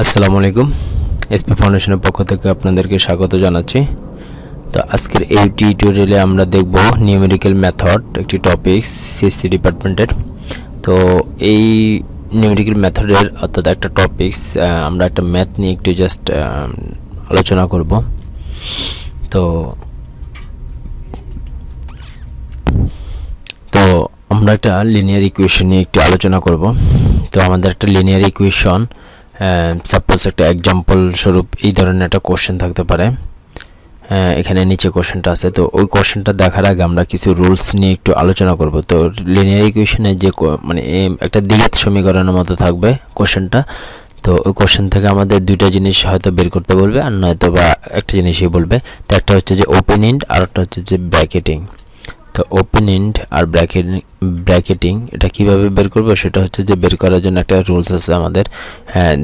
আসসালামু আলাইকুম। এসপি ফাউন্ডেশনের পক্ষ থেকে আপনাদেরকে স্বাগত জানাচ্ছি। তো আজকের এই টিউটোরিয়ালে আমরা দেখব নিউমেরিক্যাল মেথড, একটি টপিক সিএসসি ডিপার্টমেন্টের। তো এই নিউমেরিক্যাল মেথডের অর্থাৎ একটা টপিকস আমরা একটা ম্যাথ নিয়ে একটু জাস্ট আলোচনা করব। তো তো আমরা একটা লিনিয়ার ইকুয়েশন নিয়ে একটু আলোচনা করব। তো আমাদের একটা লিনিয়ার ইকুয়েশন, সাপোজ একটা এক্সাম্পল স্বরূপ এই ধরনের একটা কোশ্চেন থাকতে পারে। এখানে নিচে কোশ্চেনটা আছে, তো ওই কোশ্চেনটা দেখার আগে আমরা কিছু রুলস নিয়ে একটু আলোচনা করব। তো লিনিয়ার ইকুয়েশনে যে মানে একটা দ্বিঘাত সমীকরণের মতো থাকবে কোশ্চেনটা। তো ওই কোশ্চেন থেকে আমাদের দুইটা জিনিস হয়তো বের করতে বলবে, আর নয়তো বা একটা জিনিসই বলবে। তো একটা হচ্ছে যে ওপেন এন্ড, আর একটা হচ্ছে যে ব্র্যাকেটিং। তো ওপেন এন্ড আর ব্র্যাকেটিং এটা কিভাবে বের করব, সেটা হচ্ছে যে বের করার জন্য একটা রুলস আছে আমাদের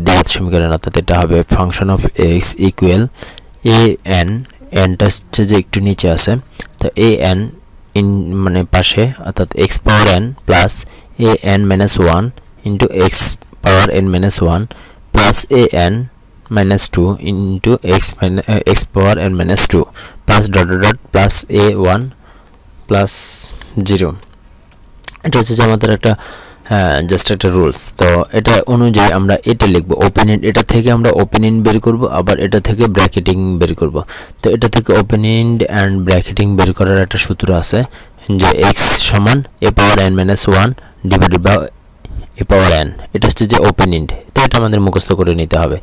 দ্বিঘাত সমীকরণ। অর্থাৎ এটা হবে function of x equal a n, এনটা হচ্ছে যে একটু নিচে আছে, তো এ এন ইন মানে পাশে, অর্থাৎ X power N plus A N minus one into X power N minus one plus A N minus two into X power N minus two plus dot dot plus A one plus 0। এটা হচ্ছে যে আমাদের একটা just একটা rules. তো এটা অনুযায়ী আমরা এটা লিখব ওপেন এন্ড। এটা থেকে আমরা ওপেন এন্ড বের করব, আবার এটা থেকে ব্র্যাকেটিং বের করব। তো এটা থেকে ওপেন এন্ড অ্যান্ড ব্র্যাকেটিং বের করার একটা সূত্র আছে, যে এক্স সমান a power N minus one divided by a power n. এটা হচ্ছে যে ওপেন এন্ড। তো এটা আমাদের মুখস্থ করে নিতে হবে,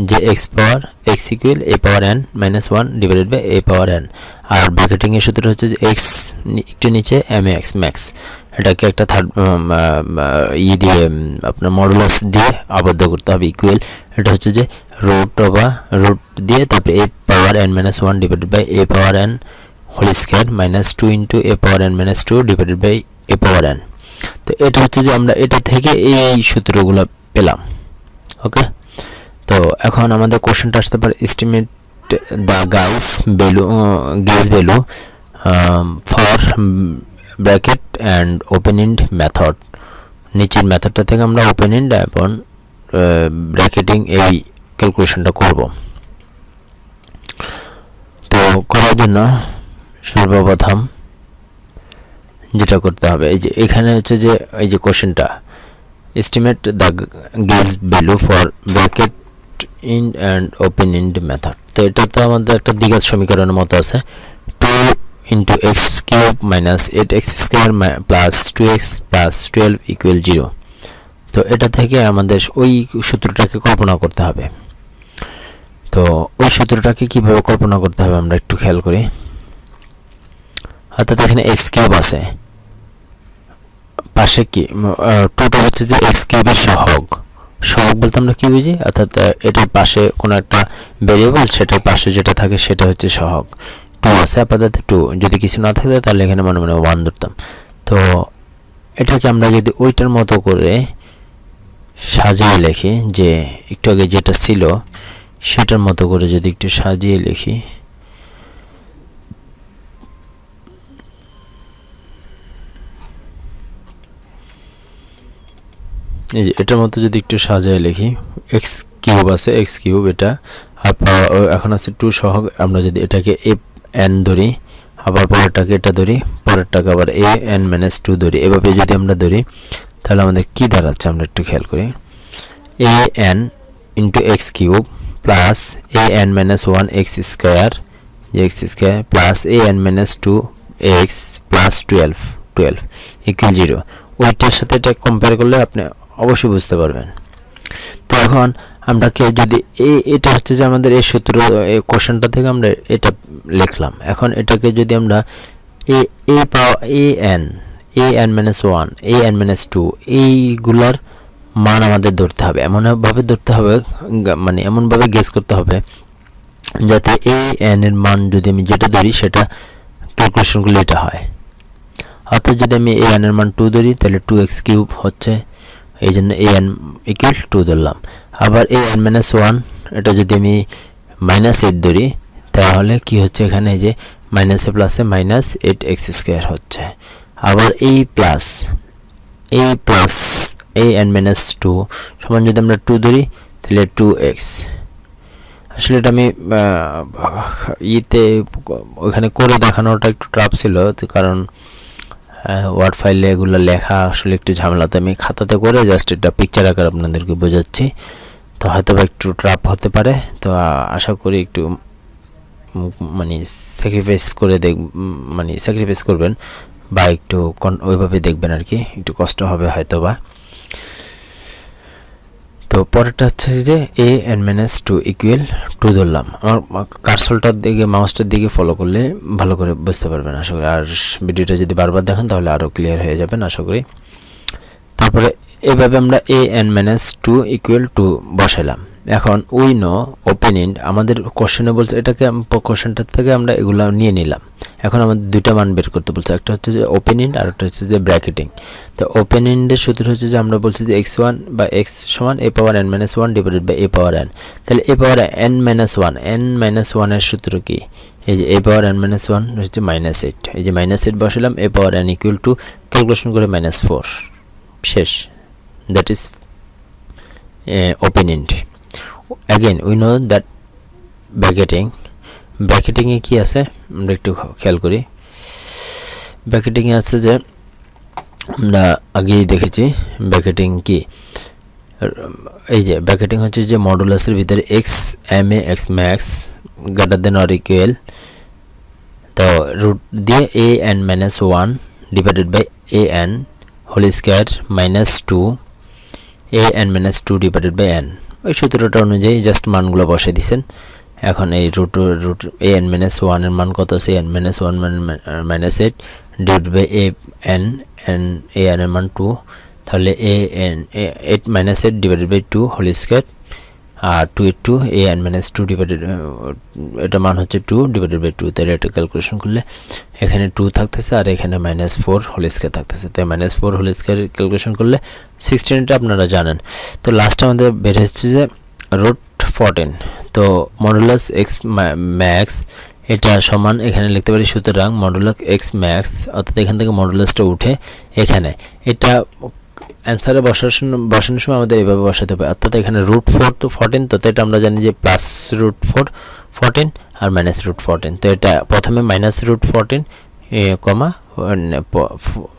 যে x power x equal a power N minus one divided by a power n. আর ব্র্যাকেটিং এর সূত্র হচ্ছে যে এক্স একটু নিচে এম এক্স ম্যাক্স, এটাকে একটা থার্ড দিয়ে আপনার মডুলাস দিয়ে আবদ্ধ করতে হবে ইকুয়াল। এটা হচ্ছে যে রুট দিয়ে তারপরে a power N minus one divided by a power n whole square minus two into a power N minus two divided by a power n. তো এটা হচ্ছে যে আমরা এটা থেকে এই সূত্রগুলো পেলাম। ওকে, তো এখন আমাদের কোশ্চেনটা আসতে পারে estimate the guess value for bracket and open end method. নিচের মেথডটা থেকে আমরা ওপেন এন্ড এবং ব্র্যাকেটিং এই ক্যালকুলেশনটা করব। তো করার জন্য সর্বপ্রথম যেটা করতে হবে, এই যে এখানে হচ্ছে যে এই যে কোশ্চেনটা estimate the guess value for bracket in and open end method. তো এটা তো আমাদের একটা দ্বিঘাত সমীকরণের মতো আছে, 2 into x cube minus 8x square plus 2x plus 12 equal 0। তো এটা থেকে আমাদের ওই সূত্রটাকে কল্পনা করতে হবে। তো ওই সূত্রটাকে কিভাবে কল্পনা করতে হবে আমরা একটু খেয়াল করি। অর্থাৎ এখানে এক্স কিউব আছে, পাশে কি টোটাল হচ্ছে যে এক্স কিউবের সহগ বলতে আমরা কি বুঝি, অর্থাৎ এটার পাশে কোনো একটা ভেরিয়েবল, সেটার পাশে যেটা থাকে সেটা হচ্ছে সহগ। 2 আছে আপাতত 2, যদি কিছু না থাকে তাহলে এখানে মনে মনে 1 ধরতাম। তো এটাকে আমরা যদি ওইটার মতো করে সাজিয়ে লিখি, যে একটু আগে যেটা ছিল সেটার মতো করে যদি একটু সাজিয়ে লিখি, এই যে এটার মতো যদি একটু সাজিয়ে লিখি, এক্স কিউব আছে, এক্স কিউব এটা, আর এখন আছে 2 সহগ। আমরা যদি এটাকে এ এন ধরি, আবার পরেরটাকে এটা ধরি, পরেরটাকে আবার এ এন মাইনাস 2 ধরি, এভাবে যদি আমরা ধরি তাহলে আমাদের কি দাঁড়াচ্ছে আমরা একটু খেয়াল করি। A N into x cube plus A N minus one x square plus A N minus 2 x plus 12 equal 0। ওইটার সাথে এটা কম্পেয়ার করলে আপনি অবশ্যই বুঝতে পারবেন। তো এখন আমরা যদি এটা হচ্ছে যে আমাদের এই সূত্র, এই কোশ্চেনটা থেকে আমরা এটা লিখলাম। এখন এটাকে যদি আমরা এ এন মাইনাস ওয়ান এ এন মাইনাস 2 এইগুলার মান আমাদের ধরতে হবে, এমনভাবে ধরতে হবে, মানে এমনভাবে গেস করতে হবে যাতে এ এন এর মান যদি আমি যেটা ধরি সেটা ক্যালকুলেশন করলে এটা হয়। অর্থাৎ যদি আমি এ এন এর মান 2 ধরি তাহলে 2x কিউব হচ্ছে, এই জন্য এ এন ইকুয়াল 2 ধরলাম। আবার এ এন মাইনাস 1 এটা যদি আমি মাইনাস 8 ধরি তাহলে কি হচ্ছে, এখানে যে মাইনাসে প্লাসে মাইনাস 8x স্কোয়ার হচ্ছে। আবার এই প্লাস এ এন মাইনাস 2 সমান যদি আমরা 2 ধরি তাহলে 2x। আসলে এটা আমি ওখানে করে দেখানোটা একটু টাফ ছিল, কারণ ওয়ার্ড ফাইলে এগুলো লেখা আসলে একটু ঝামেলা। তো আমি খাতাতে করে জাস্ট এটা পিকচার আকার আপনাদেরকে বোঝাচ্ছি, তো হয়তো একটু টাফ হতে পারে। তো আশা করি একটু স্যাক্রিফাইস করবেন বা একটু ওইভাবে দেখবেন আর কি, একটু কষ্ট হবে হয়তো বা। তো পরেরটা হচ্ছে যে a n - 2 = 2 ধরলাম। আমার কার্সরটার দিকে, মাউসটার দিকে ফলো করলে ভালো করে বুঝতে পারবেন আশা করি। আর ভিডিওটা যদি বারবার দেখেন তাহলে আরও ক্লিয়ার হয়ে যাবেন আশা করি। তারপরে এইভাবে আমরা a n - 2 = 2 বসালাম। এখন উই নো ওপেন ইন্ড, আমাদের কোশ্চেনে বলছে এটাকে, কোশ্চেনটার থেকে আমরা এগুলো নিয়ে নিলাম। এখন আমাদের দুইটা মান বের করতে বলছে, একটা হচ্ছে যে ওপেন ইন্ড আর একটা হচ্ছে যে ব্র্যাকেটিং। তো ওপেন ইন্ডের সূত্র হচ্ছে যে আমরা বলছি যে x1 বা x সমান a power n - 1 divided by a power n। তাহলে a পাওয়ার n - 1, n - 1 এর সূত্র কি? এই যে a পাওয়ার n - 1 হচ্ছে -8। এই যে -8 বসালাম, a পাওয়ার n = ক্যালকুলেশন করে -4 শেষ। That is open ইন্ড। Again we know that ব্র্যাকেটিং এ কি আছে আমরা একটু খেয়াল করি। ব্র্যাকেটিং এ আছে যে আমরা আগেই দেখেছি ব্র্যাকেটিং কি, এই যে ব্র্যাকেটিং হচ্ছে যে মডুলাসের ভিতরে x ma x max greater than or equal, তো রুট দিয়ে a n - 1 divided by a n whole square -2 a n - 2 divided by n। ওই সূত্রটা অনুযায়ী জাস্ট মানগুলো বসে দিয়েছেন। এখন এই রুট a n - 1 এর মান কত আছে? a n - 1 মানে -8 ডিভাইড বাই a n এর মান 2, তাহলে a n 8 -8 divided by 2 whole square, আর 2 এর 2 a n - 2 ডিভাইডেড, এটা মান হচ্ছে 2 ডিভাইডেড বাই 2। তাহলে এটা ক্যালকুলেশন করলে এখানে 2 থাকতেছে আর এখানে -4 হোল স্কয়ার থাকতেছে। তাই -4 হোল স্কয়ার ক্যালকুলেশন করলে 16, এটা আপনারা জানেন। তো লাস্ট আমাদের বের হচ্ছে যে √14। তো মডুলাস x ম্যাক্স এটা সমান এখানে লিখতে পারি, সুতরাং মডুলাস x ম্যাক্স, অর্থাৎ এখান থেকে মডুলাসটা উঠে এখানে, এটা অ্যান্সারে বসানোর সময় আমাদের এভাবে বসাতে হবে। অর্থাৎ এখানে √14, তো এটা আমরা জানি যে +√14 আর -√14। তো এটা প্রথমে -√14 কমা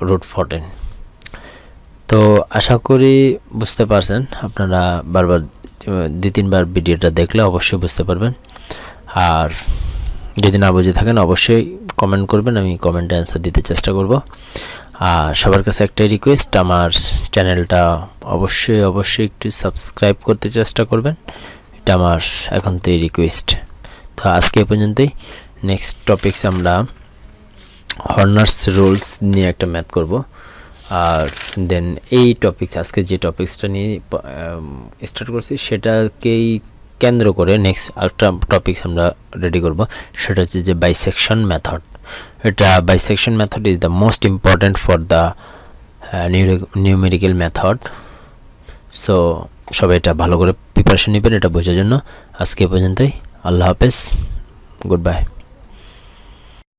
√14। তো আশা করি বুঝতে পারছেন। আপনারা বারবার 2-3 বার ভিডিওটা দেখলে অবশ্যই বুঝতে পারবেন। আর যদি না বুঝে থাকেন অবশ্যই কমেন্ট করবেন, আমি কমেন্টে অ্যান্সার দিতে চেষ্টা করব। আর সবার কাছে একটাই রিকোয়েস্ট, আমার চ্যানেলটা অবশ্যই একটু সাবস্ক্রাইব করতে চেষ্টা করবেন, এটা আমার এখন থেকে রিকোয়েস্ট। তো আজকে এ পর্যন্তই। নেক্সট টপিকস আমরা হর্নার্স রুলস নিয়ে একটা ম্যাথ করব। আর দেন এই টপিকস, আজকে যে টপিক্সটা নিয়ে স্টার্ট করছি সেটাকেই কেন্দ্র করে নেক্সট একটা টপিকস আমরা রেডি করব, সেটা হচ্ছে যে বাইসেকশন মেথড। এটা bisection method is the most important for the numerical method. So সবাই এটা ভালো করে প্রিপারেশন নেবেন এটা বোঝার জন্য। আজকে পর্যন্তই, আল্লাহ হাফেজ, গুড বাই।